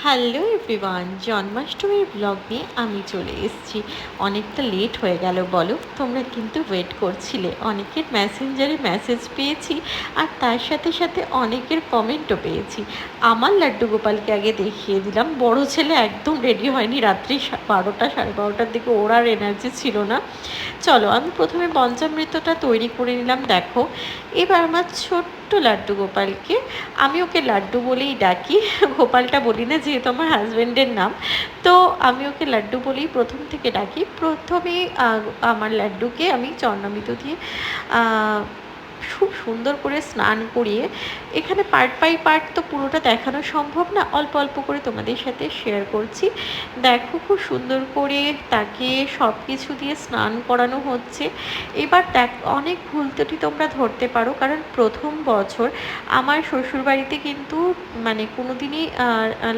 Hello everyone, জন্মাষ্টমীর blog নিয়ে আমি চলে এসেছি। অনেকটা লেট হয়ে গেল বলো, তোমরা কিন্তু ওয়েট করছিলে। অনেকের মেসেঞ্জারে মেসেজ পেয়েছি, আর তার সাথে সাথে অনেকের কমেন্টও পেয়েছি। আমার লাড্ডু গোপালকে আগে দেখিয়ে দিলাম। বড় ছেলে একদম রেডি হয়নি, রাত্রি 12টা 12:30টার দিকে ওর আর এনার্জি ছিল না। চলো আমি প্রথমে পঞ্চামৃতটা তৈরি করে নিলাম। দেখো, এবার আমার ছোট্ট লাড্ডু গোপালকে, আমি ওকে লাড্ডু বলেই ডাকি, গোপালটা বলি না যেহেতু আমার হাজব্যান্ডের নাম। তো আমি ওকে লাড্ডু বলেই প্রথম থেকে ডাকি। প্রথমে আমার লাড্ডুকে আমি চরণামৃত দিয়ে খুব সুন্দর করে স্নান করিয়ে, এখানে পার্ট বাই পার্ট তো পুরোটা দেখানো সম্ভব না, অল্প অল্প করে তোমাদের সাথে শেয়ার করছি। দেখো খুব সুন্দর করে তাকে সব কিছু দিয়ে স্নান করানো হচ্ছে। এবার দেখ, অনেক ভুল ত্রুটি তোমরা ধরতে পারো, কারণ প্রথম বছর আমার শ্বশুরবাড়িতে কিন্তু মানে কোনো দিনই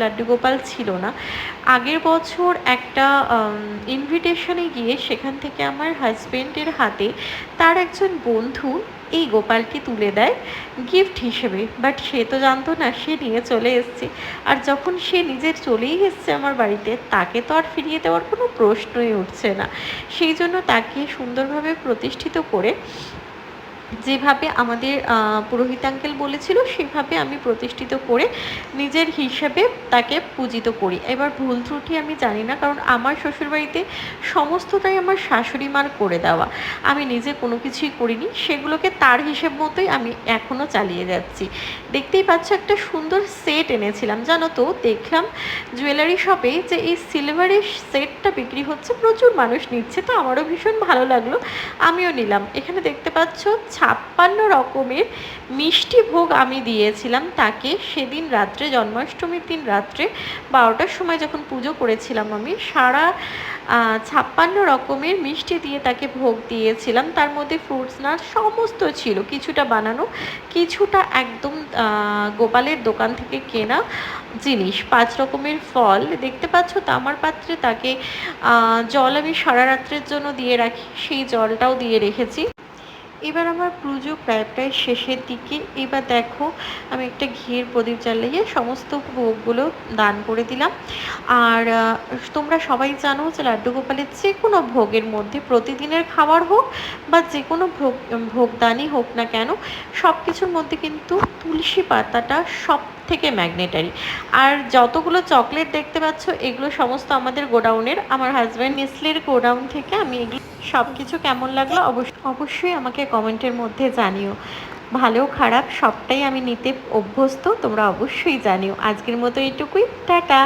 লাড্ডু গোপাল ছিল না। আগের বছর একটা ইনভিটেশনে গিয়ে সেখান থেকে আমার হাজব্যান্ডের হাতে তার একজন বন্ধু এই গোপালকে তুলে দেয় গিফট হিসেবে। বাট সে তো জানতো না, সে নিয়ে চলে এসছে। আর যখন সে নিজের চলেই এসছে আমার বাড়িতে, তাকে তো আর ফিরিয়ে দেওয়ার কোনো প্রশ্নই উঠছে না। সেই জন্য তাকে সুন্দরভাবে প্রতিষ্ঠিত করে, যেভাবে আমাদের পুরোহিত আঙ্কেল বলেছিল সেভাবে আমি প্রতিষ্ঠিত করে নিজের হিসেবে তাকে পূজিত করি। এবার ভুল ত্রুটি আমি জানি না, কারণ আমার শ্বশুরবাড়িতে সমস্তটাই আমার শাশুড়ি মার করে দেওয়া, আমি নিজে কোনো কিছুই করিনি। সেগুলোকে তার হিসেব মতোই আমি এখনও চালিয়ে যাচ্ছি। দেখতেই পাচ্ছ একটা সুন্দর সেট এনেছিলাম, জানো তো, দেখলাম জুয়েলারি শপে যে এই সিলভারের সেটটা বিক্রি হচ্ছে, প্রচুর মানুষ নিচ্ছে, তো আমারও ভীষণ ভালো লাগলো, আমিও নিলাম। এখানে দেখতে পাচ্ছ 56 রকমের মিষ্টি ভোগ আমি দিয়েছিলাম তাকে সেদিন রাত্রে, জন্মাষ্টমীর দিন রাত্রে 12টার সময় যখন পুজো করেছিলাম। আমি সারা 56 রকমের মিষ্টি দিয়ে তাকে ভোগ দিয়েছিলাম। তার মধ্যে ফ্রুটস নাট সমস্ত ছিল, কিছুটা বানানো, কিছুটা একদম গোপালের দোকান থেকে কেনা জিনিস। 5 রকমের ফল দেখতে পাচ্ছ তামার পাত্রে। তাকে জল আমি সারা রাত্রের জন্য দিয়ে রাখি, সেই জলটাও দিয়ে রেখেছি। এবার আমার পুজো প্রায় প্রায় শেষের দিকে। এবার দেখো, আমি একটা ঘিয়ের প্রদীপ জ্বালিয়ে সমস্ত ভোগগুলো দান করে দিলাম। আর তোমরা সবাই জানো যে লাড্ডু গোপালের যে কোনো ভোগের মধ্যে, প্রতিদিনের খাবার হোক বা যে কোনো ভোগদানই হোক না কেন, সব কিছুর মধ্যে কিন্তু তুলসী পাতাটা সব থেকে ম্যাগনেটারি। আর যতগুলো চকলেট দেখতে পাচ্ছ, এগুলো সমস্ত আমাদের গোডাউনের, আমার হাজব্যান্ড নেসলের গোডাউন থেকে আমি এগুলো সব কিছু। কেমন লাগলো অবশ্যই আমাকে কমেন্টের মধ্যে জানিও। ভালো খারাপ সবটাই আমি নিতে অভ্যস্ত, তোমরা অবশ্যই জানিও। আজকের মতো এইটুকুই, টাটা।